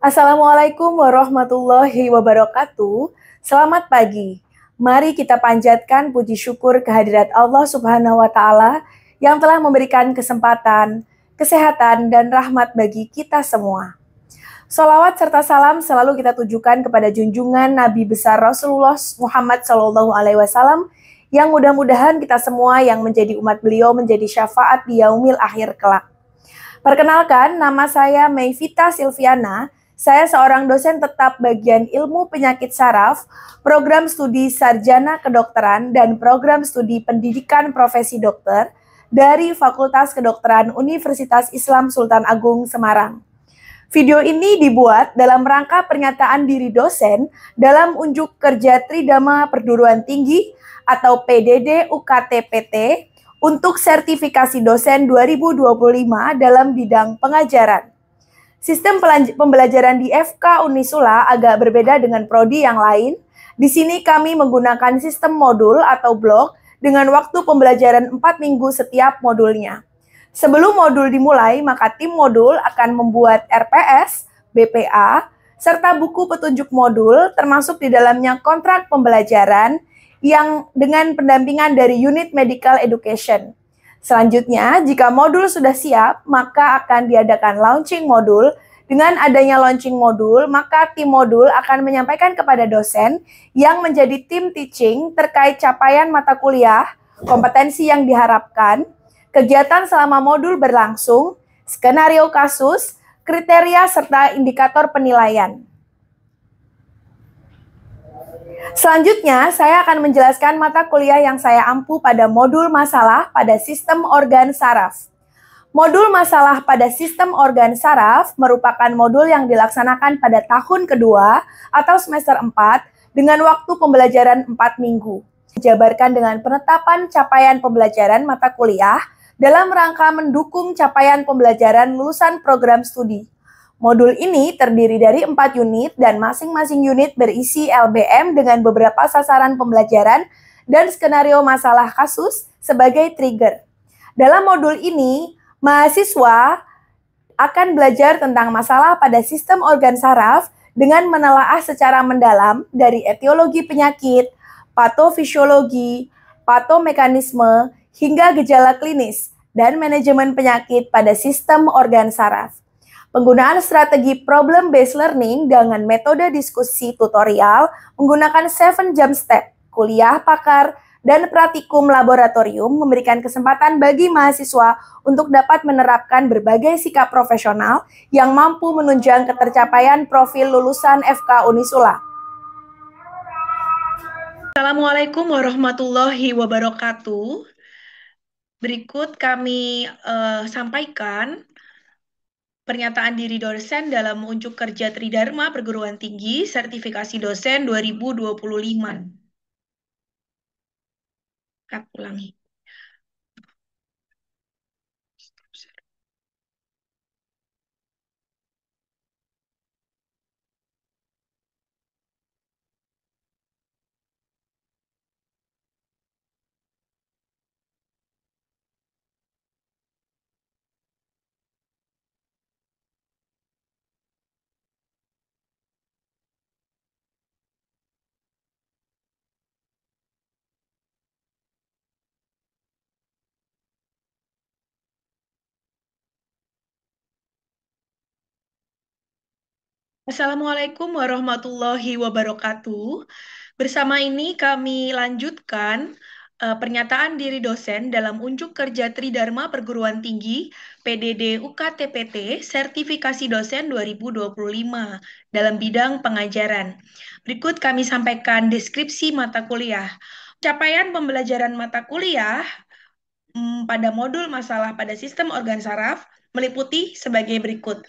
Assalamualaikum warahmatullahi wabarakatuh. Selamat pagi. Mari kita panjatkan puji syukur kehadirat Allah Subhanahu wa Ta'ala yang telah memberikan kesempatan, kesehatan, dan rahmat bagi kita semua. Salawat serta salam selalu kita tujukan kepada junjungan Nabi besar Rasulullah Muhammad SAW yang mudah-mudahan kita semua yang menjadi umat beliau menjadi syafaat di yaumil akhir kelak. Perkenalkan, nama saya Mayvita Silviana. Saya seorang dosen tetap bagian ilmu penyakit saraf, program studi sarjana kedokteran, dan program studi pendidikan profesi dokter dari Fakultas Kedokteran Universitas Islam Sultan Agung Semarang. Video ini dibuat dalam rangka pernyataan diri dosen dalam unjuk kerja Tridharma Perguruan Tinggi atau PDD UKT-PT untuk sertifikasi dosen 2025 dalam bidang pengajaran. Sistem pembelajaran di FK Unisula agak berbeda dengan prodi yang lain. Di sini kami menggunakan sistem modul atau blok dengan waktu pembelajaran 4 minggu setiap modulnya. Sebelum modul dimulai, maka tim modul akan membuat RPS, BPA, serta buku petunjuk modul termasuk di dalamnya kontrak pembelajaran yang dengan pendampingan dari unit medical education. Selanjutnya, jika modul sudah siap, maka akan diadakan launching modul. Dengan adanya launching modul, maka tim modul akan menyampaikan kepada dosen yang menjadi tim teaching terkait capaian mata kuliah, kompetensi yang diharapkan, kegiatan selama modul berlangsung, skenario kasus, kriteria, serta indikator penilaian. Selanjutnya, saya akan menjelaskan mata kuliah yang saya ampu pada modul masalah pada sistem organ saraf. Modul masalah pada sistem organ saraf merupakan modul yang dilaksanakan pada tahun kedua atau semester 4 dengan waktu pembelajaran 4 minggu. Dijabarkan dengan penetapan capaian pembelajaran mata kuliah dalam rangka mendukung capaian pembelajaran lulusan program studi. Modul ini terdiri dari 4 unit dan masing-masing unit berisi LBM dengan beberapa sasaran pembelajaran dan skenario masalah kasus sebagai trigger. Dalam modul ini, mahasiswa akan belajar tentang masalah pada sistem organ saraf dengan menelaah secara mendalam dari etiologi penyakit, patofisiologi, patomekanisme, hingga gejala klinis dan manajemen penyakit pada sistem organ saraf. Penggunaan strategi problem-based learning dengan metode diskusi tutorial menggunakan 7 jump step, kuliah pakar, dan praktikum laboratorium memberikan kesempatan bagi mahasiswa untuk dapat menerapkan berbagai sikap profesional yang mampu menunjang ketercapaian profil lulusan FK Unisula. Assalamualaikum warahmatullahi wabarakatuh. Berikut kami sampaikan pernyataan diri dosen dalam unjuk kerja Tridharma Perguruan Tinggi Sertifikasi Dosen 2025. Kak ulangi. Assalamualaikum warahmatullahi wabarakatuh. Bersama ini kami lanjutkan pernyataan diri dosen dalam unjuk kerja Tridharma Perguruan Tinggi PDD UKT-PT Sertifikasi Dosen 2025 dalam bidang pengajaran. Berikut kami sampaikan deskripsi mata kuliah. Capaian pembelajaran mata kuliah pada modul masalah pada sistem organ saraf meliputi sebagai berikut.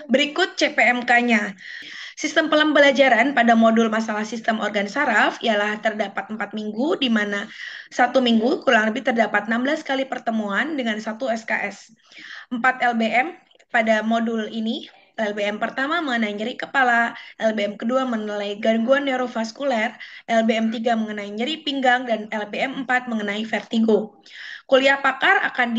Berikut CPMK-nya. Sistem pembelajaran pada modul masalah sistem organ saraf ialah terdapat 4 minggu, di mana 1 minggu kurang lebih terdapat 16 kali pertemuan dengan 1 SKS. 4 LBM pada modul ini. LBM pertama mengenai nyeri kepala, LBM kedua mengenai gangguan neurovaskuler, LBM 3 mengenai nyeri pinggang, dan LBM 4 mengenai vertigo. Kuliah pakar akan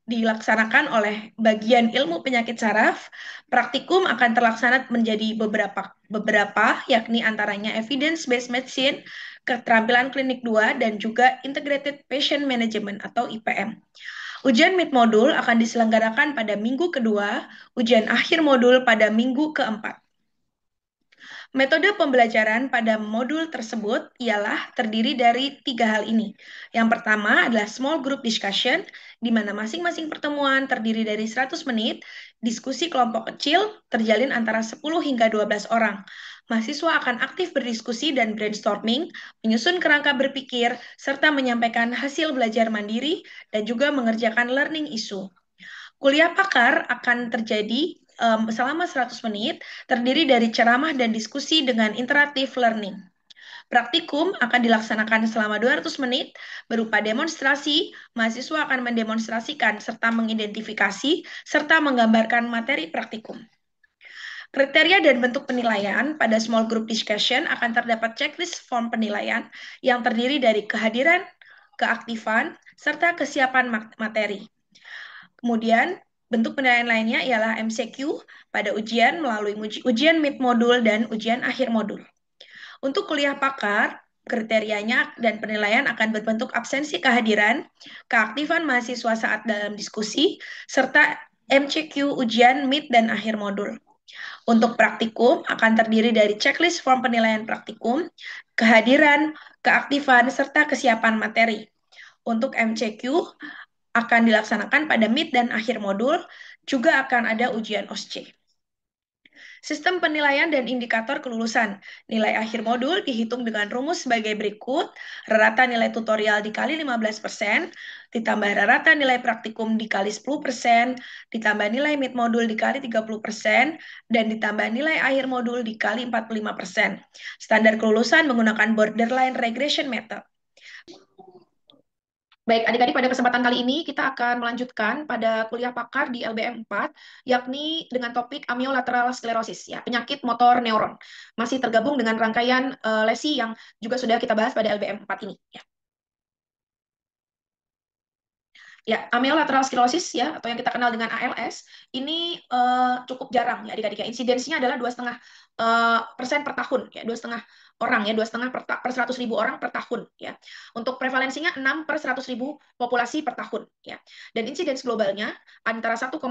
dilaksanakan oleh bagian ilmu penyakit saraf. Praktikum akan terlaksana menjadi beberapa yakni antaranya evidence based medicine, keterampilan klinik 2 dan juga integrated patient management atau IPM. Ujian mid modul akan diselenggarakan pada minggu kedua, ujian akhir modul pada minggu keempat. Metode pembelajaran pada modul tersebut ialah terdiri dari 3 hal ini. Yang pertama adalah small group discussion, di mana masing-masing pertemuan terdiri dari 100 menit, diskusi kelompok kecil terjalin antara 10 hingga 12 orang. Mahasiswa akan aktif berdiskusi dan brainstorming, menyusun kerangka berpikir, serta menyampaikan hasil belajar mandiri, dan juga mengerjakan learning issue. Kuliah pakar akan terjadi selama 100 menit, terdiri dari ceramah dan diskusi dengan interaktif learning. Praktikum akan dilaksanakan selama 200 menit, berupa demonstrasi, mahasiswa akan mendemonstrasikan serta mengidentifikasi, serta menggambarkan materi praktikum. Kriteria dan bentuk penilaian pada small group discussion akan terdapat checklist form penilaian yang terdiri dari kehadiran, keaktifan, serta kesiapan materi. Kemudian, bentuk penilaian lainnya ialah MCQ pada ujian melalui ujian mid modul dan ujian akhir modul. Untuk kuliah pakar, kriterianya dan penilaian akan berbentuk absensi kehadiran, keaktifan mahasiswa saat dalam diskusi, serta MCQ ujian mid dan akhir modul. Untuk praktikum akan terdiri dari checklist form penilaian praktikum, kehadiran, keaktifan, serta kesiapan materi. Untuk MCQ akan dilaksanakan pada mid dan akhir modul, juga akan ada ujian OSCE. Sistem penilaian dan indikator kelulusan. Nilai akhir modul dihitung dengan rumus sebagai berikut. Rata nilai tutorial dikali 15%, ditambah rata nilai praktikum dikali 10%, ditambah nilai mid modul dikali 30%, dan ditambah nilai akhir modul dikali 45%. Standar kelulusan menggunakan borderline regression method. Baik, adik-adik, pada kesempatan kali ini kita akan melanjutkan pada kuliah pakar di LBM 4, yakni dengan topik amyolateral sklerosis, ya, penyakit motor neuron. Masih tergabung dengan rangkaian lesi yang juga sudah kita bahas pada LBM 4 ini. Ya. Ya, amyolateral sklerosis ya atau yang kita kenal dengan ALS ini cukup jarang ya adik-adik. Insidensinya adalah 2,5% per tahun ya, 2,5 orang ya, 2,5 per 100.000 orang per tahun ya. Untuk prevalensinya 6 per 100.000 populasi per tahun ya. Dan insiden globalnya antara 1,75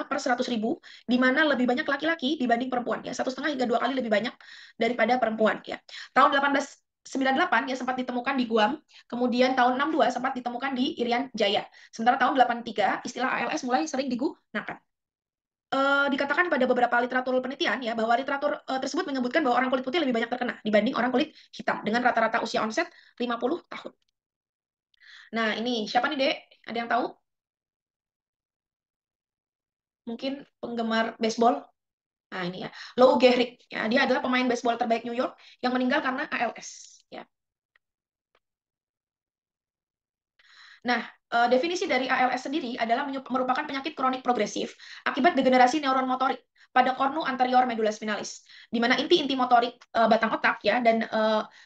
per 100.000, di mana lebih banyak laki-laki dibanding perempuan ya, 1,5 hingga 2 kali lebih banyak daripada perempuan ya. Tahun 1898 ya sempat ditemukan di Guam, kemudian tahun 62 sempat ditemukan di Irian Jaya. Sementara tahun 83 istilah ALS mulai sering digunakan. Dikatakan pada beberapa literatur penelitian ya bahwa literatur tersebut menyebutkan bahwa orang kulit putih lebih banyak terkena dibanding orang kulit hitam dengan rata-rata usia onset 50 tahun. Nah, ini siapa nih, Dek? Ada yang tahu? Mungkin penggemar baseball? Nah, ini ya. Lou Gehrig. Ya, dia adalah pemain baseball terbaik New York yang meninggal karena ALS. Ya. Nah, definisi dari ALS sendiri adalah merupakan penyakit kronik progresif akibat degenerasi neuron motorik pada kornu anterior medula spinalis, di mana inti-inti motorik batang otak ya dan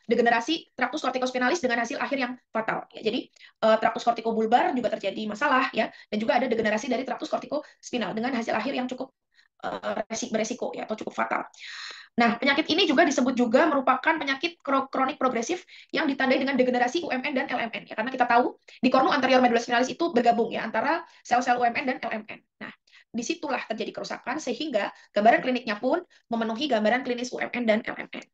degenerasi traktus kortikospinalis dengan hasil akhir yang fatal. Ya, jadi traktus kortikobulbar juga terjadi masalah ya, dan juga ada degenerasi dari traktus kortikospinal dengan hasil akhir yang cukup beresiko ya atau cukup fatal. Nah, penyakit ini juga disebut juga merupakan penyakit kronik progresif yang ditandai dengan degenerasi UMN dan LMN ya, karena kita tahu di kornu anterior medula spinalis itu bergabung ya antara sel-sel UMN dan LMN. Nah, disitulah terjadi kerusakan sehingga gambaran kliniknya pun memenuhi gambaran klinis UMN dan LMN.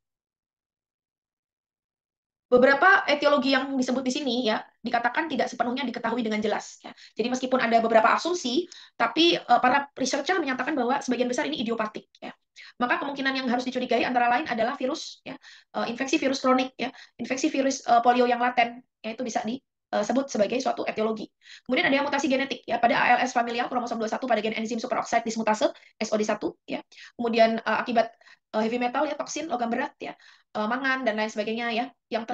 Beberapa etiologi yang disebut di sini ya dikatakan tidak sepenuhnya diketahui dengan jelas ya. Jadi meskipun ada beberapa asumsi, tapi para researcher menyatakan bahwa sebagian besar ini idiopatik ya. Maka kemungkinan yang harus dicurigai antara lain adalah virus ya, infeksi virus kronik ya, infeksi virus polio yang laten, ya itu bisa disebut sebagai suatu etiologi. Kemudian ada yang mutasi genetik ya pada ALS familial kromosom 21 pada gen enzim superoxide dismutase SOD1 ya. Kemudian akibat heavy metal ya, toksin, logam berat ya, mangan dan lain sebagainya ya yang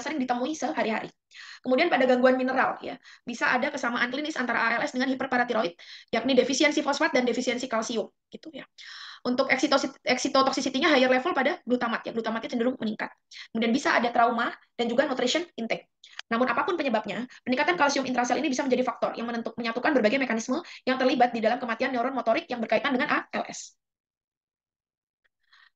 sering ditemui sehari-hari. Kemudian pada gangguan mineral ya, bisa ada kesamaan klinis antara ALS dengan hiperparatiroid yakni defisiensi fosfat dan defisiensi kalsium gitu ya. Untuk excitotoxicity-nya higher level pada glutamat ya, glutamatnya cenderung meningkat. Kemudian bisa ada trauma dan juga nutrition intake. Namun apapun penyebabnya, peningkatan kalsium intrasel ini bisa menjadi faktor yang menyatukan berbagai mekanisme yang terlibat di dalam kematian neuron motorik yang berkaitan dengan ALS.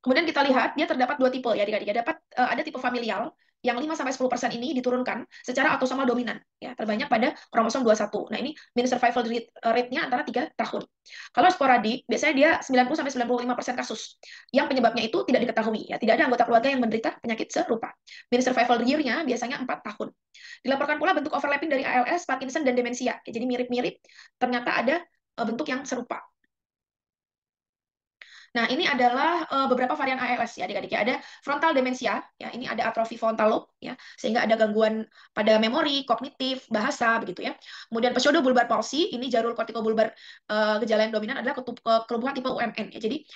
Kemudian kita lihat dia terdapat dua tipe ya adik-adik. Ada tipe familial yang 5-10% ini diturunkan secara autosomal dominan ya, terbanyak pada kromosom 21. Nah, ini mean survival rate-nya antara 3 tahun. Kalau sporadik, biasanya dia 90-95% kasus yang penyebabnya itu tidak diketahui ya, tidak ada anggota keluarga yang menderita penyakit serupa. Mean survival year-nya biasanya 4 tahun. Dilaporkan pula bentuk overlapping dari ALS, Parkinson dan demensia. Ya, jadi mirip-mirip, ternyata ada bentuk yang serupa. Nah, ini adalah beberapa varian ALS ya adik-adik ya. Ada frontal demensia, ya ini ada atrofi frontal lobe ya, sehingga ada gangguan pada memori, kognitif, bahasa begitu ya. Kemudian pseudobulbar palsy, ini jalur kortikobulbar gejala yang dominan adalah kelumpuhan tipe UMN ya. Jadi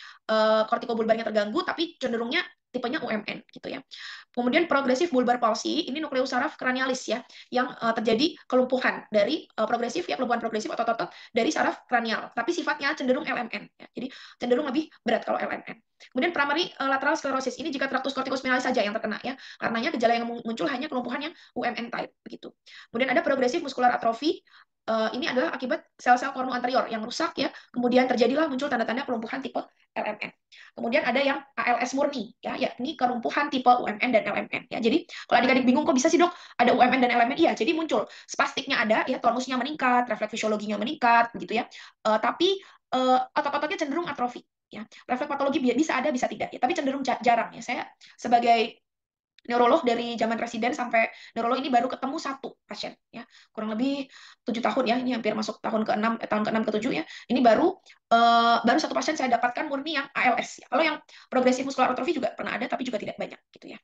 kortikobulbarnya terganggu tapi cenderungnya tipenya UMN gitu ya. Kemudian progresif bulbar palsy, ini nukleus saraf kranialis ya, yang terjadi kelumpuhan dari progresif ya, kelumpuhan progresif otot-otot dari saraf kranial, tapi sifatnya cenderung LMN ya. Jadi cenderung lebih berat kalau LMN. Kemudian primary lateral sclerosis, ini jika traktus corticospinalis saja yang terkena ya, karenanya gejala yang muncul hanya kelumpuhan yang UMN type begitu. Kemudian ada progresif muscular atrophy, ini adalah akibat sel-sel kornu anterior yang rusak ya, kemudian terjadilah muncul tanda-tanda kelumpuhan tipe LMN. Kemudian ada yang ALS murni ya, yakni kelumpuhan tipe UMN dan LMN ya. Jadi kalau adik-adik bingung kok bisa sih dok ada UMN dan LMN? Iya, jadi muncul spastiknya ada ya, tonusnya meningkat, refleks fisiologinya meningkat begitu ya. Tapi otot-ototnya cenderung atrofi ya. Refleks patologi bisa ada bisa tidak ya, tapi cenderung jarang ya. Saya sebagai neurolog dari zaman residen sampai neurolog ini baru ketemu satu pasien ya, kurang lebih 7 tahun ya, ini hampir masuk tahun ke-6 ke-7 ya, ini baru satu pasien saya dapatkan murni yang ALS ya. Kalau yang progresif muscular atrophy juga pernah ada tapi juga tidak banyak gitu ya.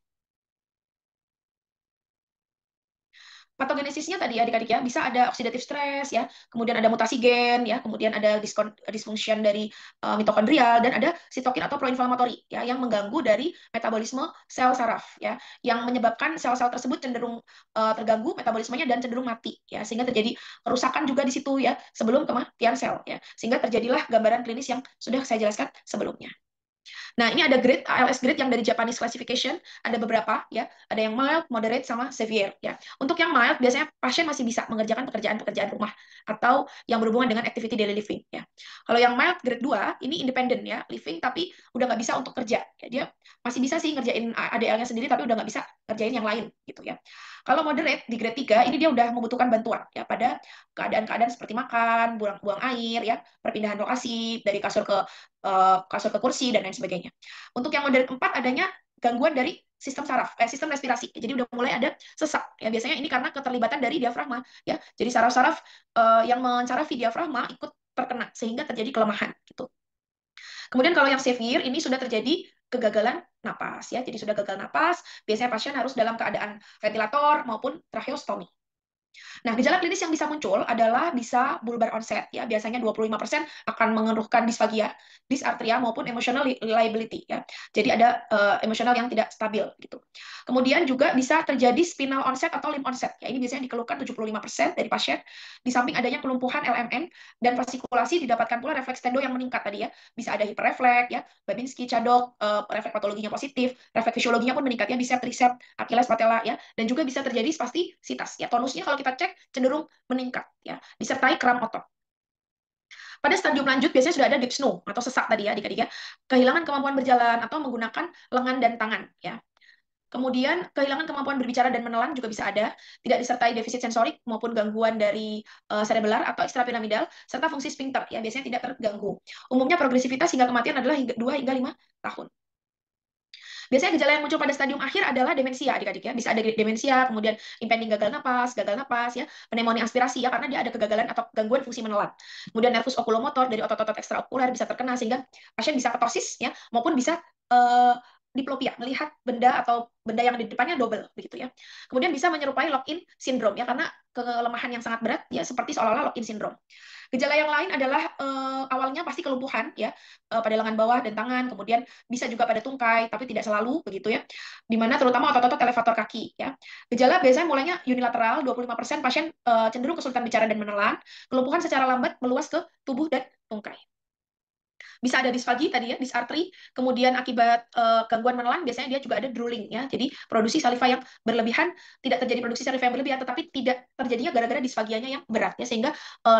Patogenesisnya tadi adik-adik ya, bisa ada oxidative stress ya, kemudian ada mutasi gen ya, kemudian ada dysfunction dari mitokondrial, dan ada sitokin atau proinflamatori ya, yang mengganggu dari metabolisme sel saraf ya, yang menyebabkan sel-sel tersebut cenderung terganggu metabolismenya dan cenderung mati ya, sehingga terjadi kerusakan juga di situ ya sebelum kematian sel ya, sehingga terjadilah gambaran klinis yang sudah saya jelaskan sebelumnya. Nah, ini ada grade ALS grade yang dari Japanese classification, ada beberapa ya, ada yang mild, moderate, sama severe ya. Untuk yang mild biasanya pasien masih bisa mengerjakan pekerjaan-pekerjaan rumah atau yang berhubungan dengan activity daily living ya. Kalau yang mild grade 2 ini independent ya, living tapi udah nggak bisa untuk kerja. Ya, dia masih bisa sih ngerjain ADL-nya sendiri tapi udah nggak bisa ngerjain yang lain gitu ya. Kalau moderate di grade 3 ini dia udah membutuhkan bantuan ya pada keadaan-keadaan seperti makan, buang air ya, perpindahan lokasi dari kasur ke kursi dan lain sebagainya. Untuk yang model 4 adanya gangguan dari sistem respirasi. Jadi udah mulai ada sesak. Ya biasanya ini karena keterlibatan dari diafragma ya. Jadi saraf-saraf yang mencarafi diafragma ikut terkena sehingga terjadi kelemahan gitu. Kemudian kalau yang severe ini sudah terjadi kegagalan napas ya. Jadi sudah gagal napas, biasanya pasien harus dalam keadaan ventilator maupun tracheostomi. Nah, gejala klinis yang bisa muncul adalah bisa bulbar onset ya. Biasanya 25% akan mengeluhkan disfagia, dysarthria maupun emotional liability ya. Jadi ada emosional yang tidak stabil gitu. Kemudian juga bisa terjadi spinal onset atau limb onset. Ya, ini biasanya dikeluhkan 75% dari pasien. Di samping adanya kelumpuhan LMN dan fascikulasi didapatkan pula refleks tendo yang meningkat tadi ya. Bisa ada hiperrefleks ya, Babinski, Cadok, refleks patologinya positif, refleks fisiologinya pun meningkat ya, bicep, tricep, Achilles, patella ya, dan juga bisa terjadi spastisitas ya. Tonusnya kalau kita cek cenderung meningkat ya, disertai kram otot. Pada stadium lanjut biasanya sudah ada dyspnea atau sesak tadi ya adik-adik ya, kehilangan kemampuan berjalan atau menggunakan lengan dan tangan ya. Kemudian kehilangan kemampuan berbicara dan menelan juga bisa ada, tidak disertai defisit sensorik maupun gangguan dari cerebellar atau ekstrapiramidal, serta fungsi sphincter ya biasanya tidak terganggu. Umumnya progresivitas hingga kematian adalah 2 hingga 5 tahun. Biasanya gejala yang muncul pada stadium akhir adalah demensia, adik-adik ya. Bisa ada demensia, kemudian impending gagal napas ya, pneumonia aspirasi ya, karena dia ada kegagalan atau gangguan fungsi menelan. Kemudian nervus okulomotor dari otot-otot ekstraokuler bisa terkena sehingga pasien bisa ketorsis ya, maupun bisa diplopia, melihat benda atau benda yang di depannya double begitu ya. Kemudian bisa menyerupai lock-in syndrome ya, karena kelemahan yang sangat berat ya, seperti seolah-olah lock-in syndrome. Gejala yang lain adalah awalnya pasti kelumpuhan ya, pada lengan bawah dan tangan, kemudian bisa juga pada tungkai, tapi tidak selalu begitu ya. Di mana terutama otot-otot elevator kaki ya. Gejala biasanya mulainya unilateral, 25% pasien cenderung kesulitan bicara dan menelan, kelumpuhan secara lambat meluas ke tubuh dan tungkai. bisa ada disfagi tadi ya, dysarthry, kemudian akibat gangguan menelan biasanya dia juga ada drooling ya. Jadi produksi saliva yang berlebihan, tidak terjadi produksi saliva yang berlebihan, tetapi tidak terjadinya gara-gara disfagianya yang berat ya, sehingga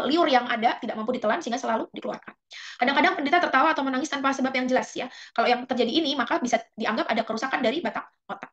liur yang ada tidak mampu ditelan sehingga selalu dikeluarkan. Kadang-kadang penderita tertawa atau menangis tanpa sebab yang jelas ya. Kalau yang terjadi ini maka bisa dianggap ada kerusakan dari batang otak.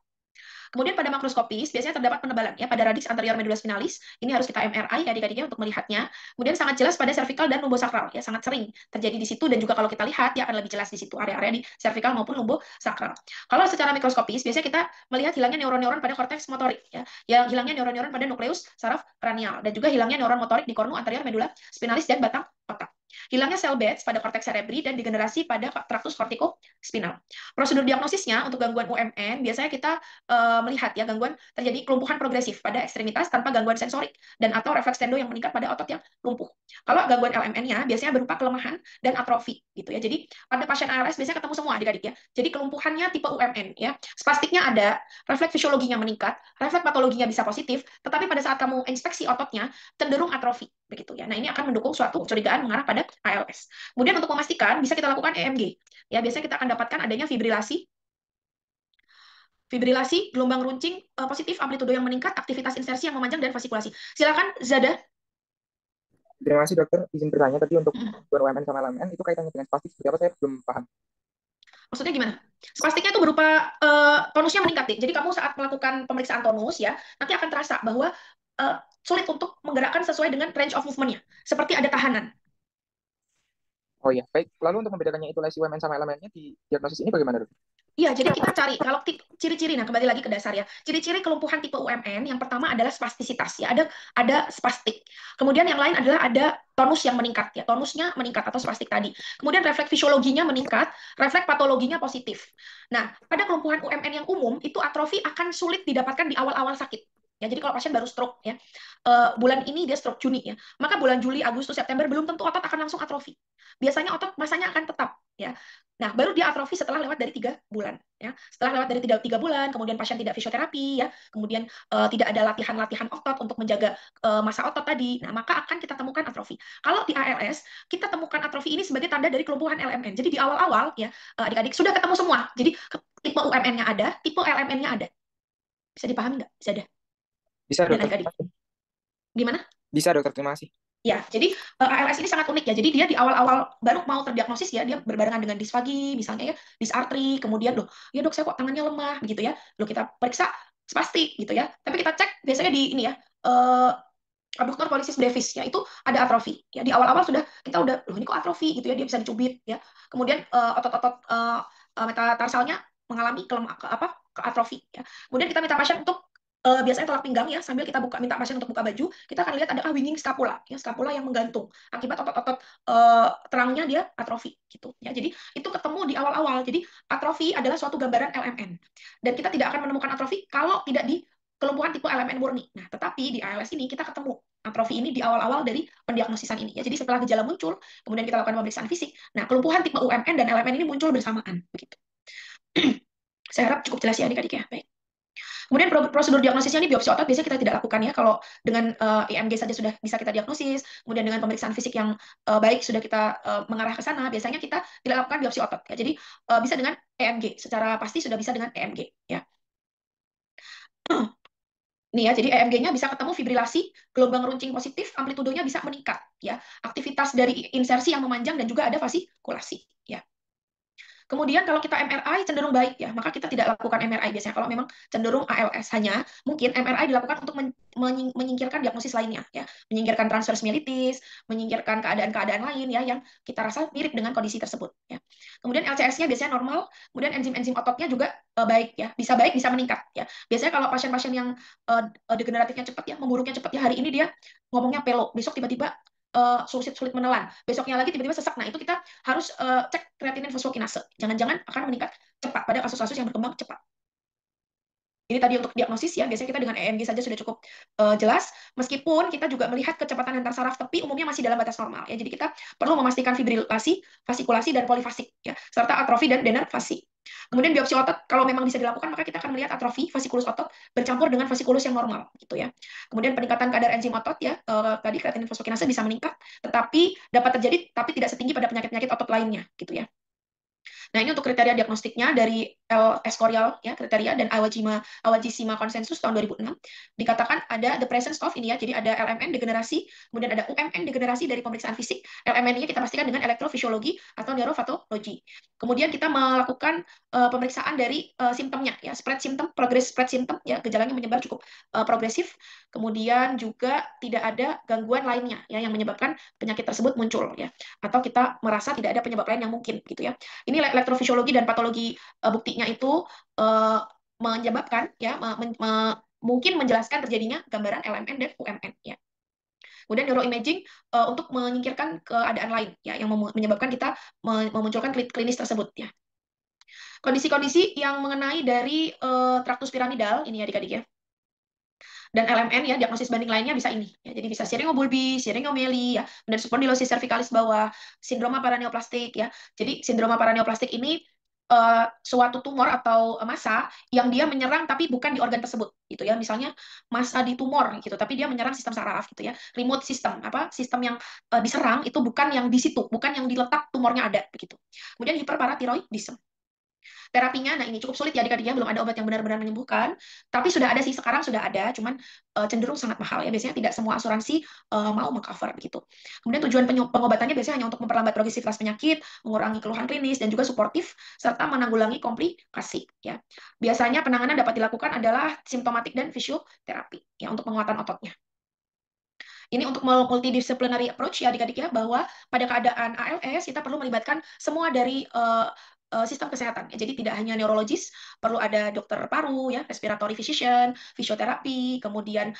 Kemudian pada makroskopis biasanya terdapat penebalan ya pada radix anterior medula spinalis. Ini harus kita MRI adik-adiknya untuk melihatnya. Kemudian sangat jelas pada cervical dan lumbosakral ya, sangat sering terjadi di situ dan juga kalau kita lihat ya akan lebih jelas di situ area-area di cervical maupun lumbosakral. Kalau secara mikroskopis biasanya kita melihat hilangnya neuron-neuron pada korteks motorik ya, yang hilangnya neuron-neuron pada nukleus saraf kranial dan juga hilangnya neuron motorik di kornu anterior medula spinalis dan batang otak. Hilangnya sel Betz pada korteks cerebri dan degenerasi pada traktus kortikospinal. Prosedur diagnosisnya untuk gangguan UMN biasanya kita melihat ya gangguan terjadi kelumpuhan progresif pada ekstremitas tanpa gangguan sensorik dan atau refleks tendo yang meningkat pada otot yang lumpuh. Kalau gangguan LMN-nya biasanya berupa kelemahan dan atrofi gitu ya. Jadi pada pasien ALS biasanya ketemu semua adik-adik ya. Jadi kelumpuhannya tipe UMN ya. Spastiknya ada, refleks fisiologinya meningkat, refleks patologinya bisa positif, tetapi pada saat kamu inspeksi ototnya cenderung atrofi begitu ya. Nah, ini akan mendukung suatu kecurigaan mengarah pada ALS. Kemudian untuk memastikan bisa kita lakukan EMG. Ya, biasanya kita akan dapatkan adanya fibrilasi gelombang runcing positif, amplitudo yang meningkat, aktivitas insersi yang memanjang, dan fasikulasi. Silakan, Zada. Terima kasih dokter. Izin bertanya tadi untuk UMN sama LMN itu kaitannya dengan spastik seperti apa? Saya belum paham. Maksudnya gimana? Spastiknya itu berupa tonusnya meningkat. Deh. Jadi kamu saat melakukan pemeriksaan tonus ya, nanti akan terasa bahwa sulit untuk menggerakkan sesuai dengan range of movement-nya. Seperti ada tahanan. Oh iya, baik. Lalu untuk membedakannya itu lesi UMN sama LMN-nya di diagnosis ini bagaimana dok? Iya, jadi kita cari kalau ciri-ciri. Nah, kembali lagi ke dasar ya. Ciri-ciri kelumpuhan tipe UMN yang pertama adalah spastisitas ya. Ada spastik. Kemudian yang lain adalah ada tonus yang meningkat ya. Tonusnya meningkat atau spastik tadi. Kemudian refleks fisiologinya meningkat, refleks patologinya positif. Nah, pada kelumpuhan UMN yang umum itu atrofi akan sulit didapatkan di awal-awal sakit. Ya, jadi kalau pasien baru stroke ya, bulan ini dia stroke Juni ya, maka bulan Juli, Agustus, September belum tentu otot akan langsung atrofi. Biasanya otot masanya akan tetap ya. Nah, baru dia atrofi setelah lewat dari 3 bulan. Ya. Setelah lewat dari tiga bulan, kemudian pasien tidak fisioterapi, ya, kemudian tidak ada latihan-latihan otot untuk menjaga masa otot tadi, nah maka akan kita temukan atrofi. Kalau di ALS, kita temukan atrofi ini sebagai tanda dari kelumpuhan LMN. Jadi di awal-awal, ya adik-adik sudah ketemu semua. Jadi tipe UMN-nya ada, tipe LMN-nya ada. Bisa dipahami nggak? Bisa ada. Bisa Dan dokter. adik-adik. Gimana? Bisa dokter, terima kasih. Ya, jadi ALS ini sangat unik ya. Jadi dia di awal-awal baru mau terdiagnosis ya, dia berbarengan dengan disfagi, misalnya ya, dysarthry, kemudian loh, ya dok saya kok tangannya lemah begitu ya. Loh kita periksa spastik gitu ya. Tapi kita cek biasanya di ini ya, abductor pollicis brevis ya, itu ada atrofi. Ya di awal-awal sudah kita udah loh ini kok atrofi gitu ya, dia bisa dicubit ya. Kemudian otot-otot metatarsalnya mengalami ke atrofi ya. Kemudian kita minta pasien untuk biasanya tolak pinggang ya, sambil kita minta pasien untuk buka baju, kita akan lihat adakah winging scapula ya, scapula yang menggantung akibat otot-otot terangnya dia atrofi gitu ya. Jadi itu ketemu di awal-awal. Jadi atrofi adalah suatu gambaran LMN dan kita tidak akan menemukan atrofi kalau tidak di kelumpuhan tipe LMN murni. Nah, tetapi di ALS ini kita ketemu atrofi ini di awal-awal dari pendiagnosisan ini ya. Jadi setelah gejala muncul, kemudian kita lakukan pemeriksaan fisik. Nah, kelumpuhan tipe UMN dan LMN ini muncul bersamaan begitu. Saya harap cukup jelas ya adik-adik ya. Baik. Kemudian prosedur diagnosisnya ini biopsi otot biasanya kita tidak lakukan ya. Kalau dengan IMG saja sudah bisa kita diagnosis, kemudian dengan pemeriksaan fisik yang baik sudah kita mengarah ke sana, biasanya kita tidak lakukan biopsi otot ya. Jadi bisa dengan EMG, secara pasti sudah bisa dengan EMG ya. Nih ya, jadi EMG-nya bisa ketemu fibrilasi, gelombang runcing positif, amplitudonya bisa meningkat ya. Aktivitas dari insersi yang memanjang dan juga ada fasikulasi ya. Kemudian kalau kita MRI cenderung baik ya, maka kita tidak lakukan MRI biasanya. Kalau memang cenderung ALS hanya, mungkin MRI dilakukan untuk menyingkirkan diagnosis lainnya ya, menyingkirkan transverse myelitis, menyingkirkan keadaan-keadaan lain ya yang kita rasa mirip dengan kondisi tersebut ya. Kemudian LCS-nya biasanya normal, kemudian enzim-enzim ototnya juga baik ya, bisa meningkat ya. Biasanya kalau pasien-pasien yang degeneratifnya cepat ya, memburuknya cepat ya, hari ini dia ngomongnya pelo, besok tiba-tiba sulit menelan, besoknya lagi tiba-tiba sesak. Nah, itu kita harus cek kreatinin fosfokinase. Jangan-jangan akan meningkat cepat pada kasus-kasus yang berkembang cepat. Ini tadi untuk diagnosis ya, biasanya kita dengan EMG saja sudah cukup jelas, meskipun kita juga melihat kecepatan antar saraf tepi umumnya masih dalam batas normal ya. Jadi kita perlu memastikan fibrilasi, fasikulasi dan polifasik ya, serta atrofi dan denervasi. Kemudian biopsi otot kalau memang bisa dilakukan maka kita akan melihat atrofi vasikulus otot bercampur dengan vasikulus yang normal gitu ya. Kemudian peningkatan kadar enzim otot ya, tadi kreatinin fosfokinase bisa meningkat, tetapi dapat terjadi tapi tidak setinggi pada penyakit-penyakit otot lainnya gitu ya. Nah, ini untuk kriteria diagnostiknya dari Escorial ya, kriteria dan Awajishima konsensus tahun 2006 dikatakan ada the presence of ini ya. Jadi ada LMN degenerasi, kemudian ada UMN degenerasi dari pemeriksaan fisik. LMN ini kita pastikan dengan elektrofisiologi atau neuropatologi. Kemudian kita melakukan pemeriksaan dari simptomnya ya, spread symptom, progress spread symptom ya, gejalanya menyebar cukup progresif. Kemudian juga tidak ada gangguan lainnya ya yang menyebabkan penyakit tersebut muncul ya, atau kita merasa tidak ada penyebab lain yang mungkin gitu ya. Ini elektrofisiologi dan patologi buktinya itu menyebabkan ya mungkin menjelaskan terjadinya gambaran LMN dan UMN ya. Kemudian neuroimaging untuk menyingkirkan keadaan lain ya yang menyebabkan kita memunculkan klinis tersebut ya. Kondisi-kondisi yang mengenai dari traktus piramidal ini ya adik-adik ya. Dan LMN ya, diagnosis banding lainnya bisa ini. Ya, jadi bisa syringobulbi, syringomyeli, ya, dan spondylosis cervicalis bawah, sindroma paraneoplastik ya. Jadi sindroma paraneoplastik ini suatu tumor atau massa yang dia menyerang tapi bukan di organ tersebut gitu ya. Misalnya massa di tumor gitu, tapi dia menyerang sistem saraf gitu ya. Remote system apa? Sistem yang diserang itu bukan yang di situ, bukan yang diletak tumornya ada begitu. Kemudian hiperparatiroidism. Terapinya, nah ini cukup sulit ya adik-adik ya, belum ada obat yang benar-benar menyembuhkan. Tapi sudah ada sih, sekarang sudah ada, cuman cenderung sangat mahal ya. Biasanya tidak semua asuransi mau mengcover begitu. Kemudian tujuan pengobatannya biasanya hanya untuk memperlambat progresivitas penyakit, mengurangi keluhan klinis, dan juga suportif, serta menanggulangi komplikasi. Ya. Biasanya penanganan dapat dilakukan adalah simptomatik dan fisioterapi ya, untuk penguatan ototnya. Ini untuk multidisciplinary approach ya adik-adik ya, bahwa pada keadaan ALS kita perlu melibatkan semua dari sistem kesehatan. Jadi tidak hanya neurologis, perlu ada dokter paru ya, respiratory physician, fisioterapi, kemudian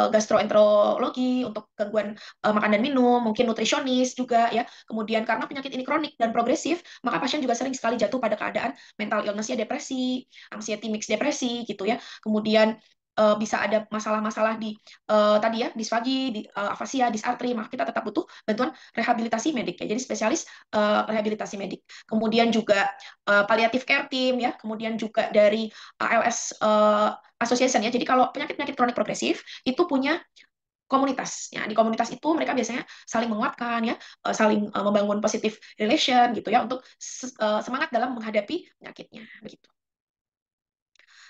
gastroenterologi untuk gangguan makan dan minum, mungkin nutrisionis juga ya. Kemudian karena penyakit ini kronik dan progresif, maka pasien juga sering sekali jatuh pada keadaan mental illness ya, depresi, anxiety mix depresi gitu ya. Kemudian bisa ada masalah-masalah di tadi ya disfagi, di afasia, dysarthri, maka kita tetap butuh bantuan rehabilitasi medik ya. Jadi spesialis rehabilitasi medik. Kemudian juga palliative care team ya, kemudian juga dari ALS Association ya. Jadi kalau penyakit-penyakit kronik progresif itu punya komunitas. Ya, di komunitas itu mereka biasanya saling menguatkan ya, saling membangun positive relation gitu ya untuk semangat dalam menghadapi penyakitnya begitu.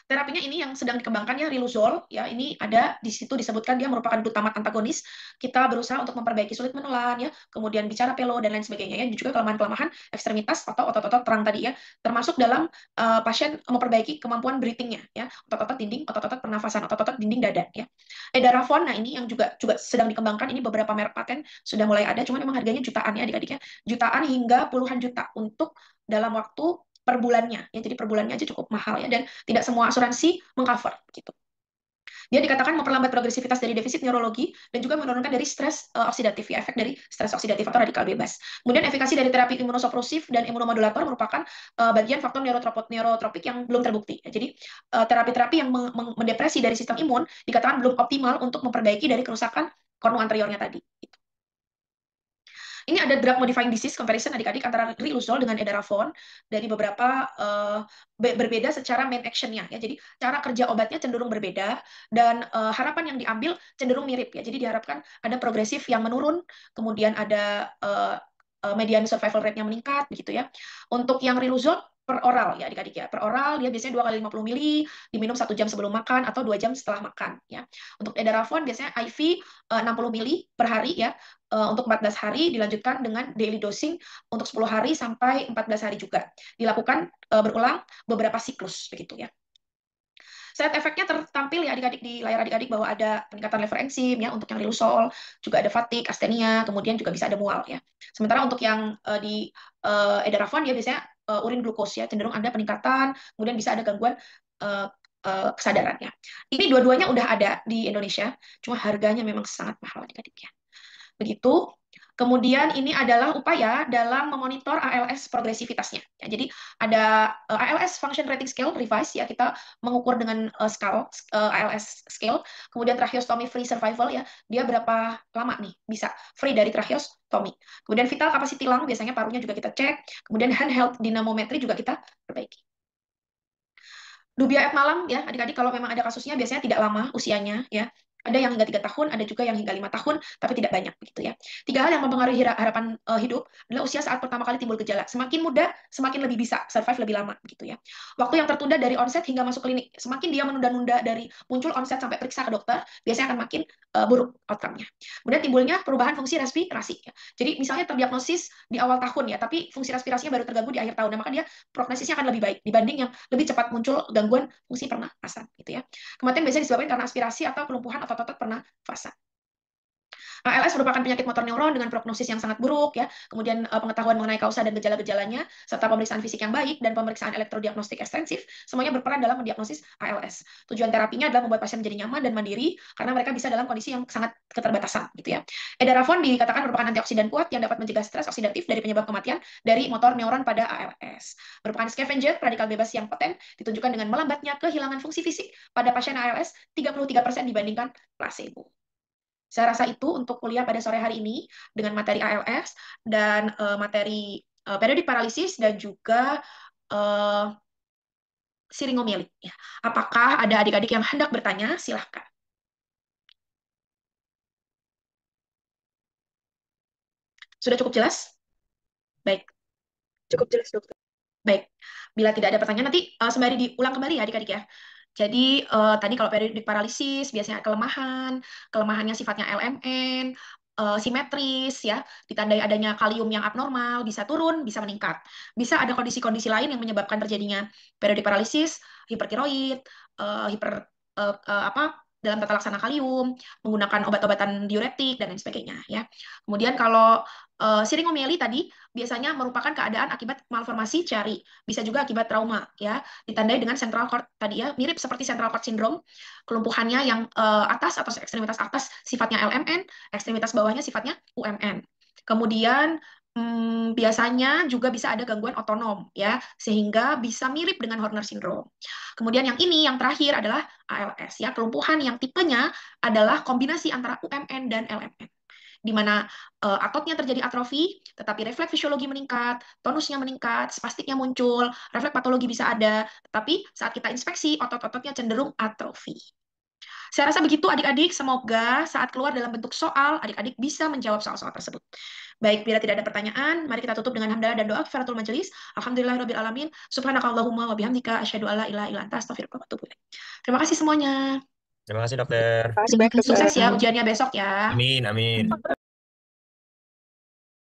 Terapinya ini yang sedang dikembangkan ya, riluzole ya, ini ada di situ disebutkan dia merupakan glutamat antagonis. Kita berusaha untuk memperbaiki sulit menelan ya, kemudian bicara pelo dan lain sebagainya ya, dan juga kelemahan-kelemahan ekstremitas atau otot-otot terang tadi ya, termasuk dalam pasien memperbaiki kemampuan breathingnya ya, otot-otot dinding, otot-otot pernafasan, otot-otot dinding dada ya. Edarafon, nah ini yang juga sedang dikembangkan, ini beberapa merek paten sudah mulai ada, cuman memang harganya jutaan ya adik-adik ya, jutaan hingga puluhan juta untuk dalam waktu per bulannya ya, jadi per bulannya aja cukup mahal ya, dan tidak semua asuransi mengcover gitu. Dia dikatakan memperlambat progresivitas dari defisit neurologi dan juga menurunkan dari stres oksidatif ya, efek dari stres oksidatif atau radikal bebas. Kemudian efikasi dari terapi imunosupresif dan imunomodulator merupakan bagian faktor neurotropik yang belum terbukti. Ya. Jadi terapi-terapi yang mendepresi dari sistem imun dikatakan belum optimal untuk memperbaiki dari kerusakan kornu anteriornya tadi. Gitu. Ini ada drug modifying disease comparison adik-adik antara riluzole dengan edarafon dari beberapa berbeda secara main actionnya ya. Jadi cara kerja obatnya cenderung berbeda dan harapan yang diambil cenderung mirip ya. Jadi diharapkan ada progresif yang menurun, kemudian ada median survival rate-nya meningkat begitu ya. Untuk yang riluzole per oral ya adik-adik ya. Per oral dia biasanya 2 kali 50 mili, diminum 1 jam sebelum makan atau 2 jam setelah makan ya. Untuk edarafon biasanya IV 60 mili per hari ya. Untuk 14 hari dilanjutkan dengan daily dosing untuk 10 hari sampai 14 hari juga. Dilakukan berulang beberapa siklus begitu ya. Side effect-nya tertampil ya adik-adik di layar adik-adik bahwa ada peningkatan liver enzim ya untuk yang riluzole, juga ada fatigue, astenia, kemudian juga bisa ada mual ya. Sementara untuk yang di edarafon dia biasanya urin glukos ya, cenderung ada peningkatan, kemudian bisa ada gangguan kesadaran ya. Ini dua-duanya udah ada di Indonesia, cuma harganya memang sangat mahal adik-adik ya. Begitu. Kemudian ini adalah upaya dalam memonitor ALS progresivitasnya. Ya, jadi ada ALS Function Rating Scale Revise ya, kita mengukur dengan skala ALS scale. Kemudian tracheostomy free survival ya, dia berapa lama nih bisa free dari tracheostomy. Kemudian vital capacity lung biasanya parunya juga kita cek. Kemudian handheld dynamometry juga kita perbaiki. Dubia et malam ya adik-adik, kalau memang ada kasusnya biasanya tidak lama usianya ya. Ada yang hingga 3 tahun, ada juga yang hingga 5 tahun, tapi tidak banyak begitu ya. 3 hal yang mempengaruhi harapan hidup adalah usia saat pertama kali timbul gejala. Semakin muda, semakin lebih bisa survive lebih lama gitu ya. Waktu yang tertunda dari onset hingga masuk klinik, semakin dia menunda-nunda dari muncul onset sampai periksa ke dokter, biasanya akan makin buruk outcome-nya. Kemudian timbulnya perubahan fungsi respirasi ya. Jadi misalnya terdiagnosis di awal tahun ya, tapi fungsi respirasinya baru terganggu di akhir tahun. Nah, maka dia prognosisnya akan lebih baik dibanding yang lebih cepat muncul gangguan fungsi pernapasan gitu ya. Kematian biasanya disebabkan karena aspirasi atau kelumpuhan otot-otot pernafasan. ALS merupakan penyakit motor neuron dengan prognosis yang sangat buruk ya. Kemudian pengetahuan mengenai kausa dan gejala-gejalanya serta pemeriksaan fisik yang baik dan pemeriksaan elektrodiagnostik ekstensif semuanya berperan dalam mendiagnosis ALS. Tujuan terapinya adalah membuat pasien menjadi nyaman dan mandiri karena mereka bisa dalam kondisi yang sangat keterbatasan gitu ya. Edarafon dikatakan merupakan antioksidan kuat yang dapat mencegah stres oksidatif dari penyebab kematian dari motor neuron pada ALS. Merupakan scavenger radikal bebas yang poten ditunjukkan dengan melambatnya kehilangan fungsi fisik pada pasien ALS 33% dibandingkan placebo. Saya rasa itu untuk kuliah pada sore hari ini dengan materi ALS dan materi periodik paralisis dan juga uh, siringomieli. Ya. Apakah ada adik-adik yang hendak bertanya? Silahkan. Sudah cukup jelas? Baik. Cukup jelas, dokter. Baik, bila tidak ada pertanyaan nanti sembari diulang kembali ya adik-adik ya. Jadi tadi kalau periodik paralisis biasanya kelemahan, kelemahannya sifatnya LMN, simetris ya, ditandai adanya kalium yang abnormal, bisa turun, bisa meningkat. Bisa ada kondisi-kondisi lain yang menyebabkan terjadinya periodik paralisis, hipertiroid, hiper apa dalam tata laksana kalium, menggunakan obat-obatan diuretik dan lain sebagainya ya. Kemudian kalau siringomieli tadi biasanya merupakan keadaan akibat malformasi jari, bisa juga akibat trauma ya, ditandai dengan central cord tadi ya, mirip seperti central cord syndrome, kelumpuhannya yang atas atau ekstremitas atas sifatnya LMN, ekstremitas bawahnya sifatnya UMN. Kemudian biasanya juga bisa ada gangguan otonom ya, sehingga bisa mirip dengan Horner syndrome. Kemudian yang ini yang terakhir adalah ALS ya, kelumpuhan yang tipenya adalah kombinasi antara UMN dan LMN di mana ototnya terjadi atrofi, tetapi refleks fisiologi meningkat, tonusnya meningkat, spastiknya muncul, refleks patologi bisa ada, tetapi saat kita inspeksi, otot-ototnya cenderung atrofi. Saya rasa begitu adik-adik, semoga saat keluar dalam bentuk soal, adik-adik bisa menjawab soal-soal tersebut. Baik, bila tidak ada pertanyaan, mari kita tutup dengan hamdalah dan doa kifaratul majelis. Alhamdulillahirrabbilalamin. Subhanakallahumma wa bihamdika asyhadu alla ilaha illa anta astaghfiruka wa atubu ilaik. Terima kasih semuanya. Terima kasih dokter. Terima kasih banyak, dokter. Sukses ya ujiannya besok ya. Amin, amin.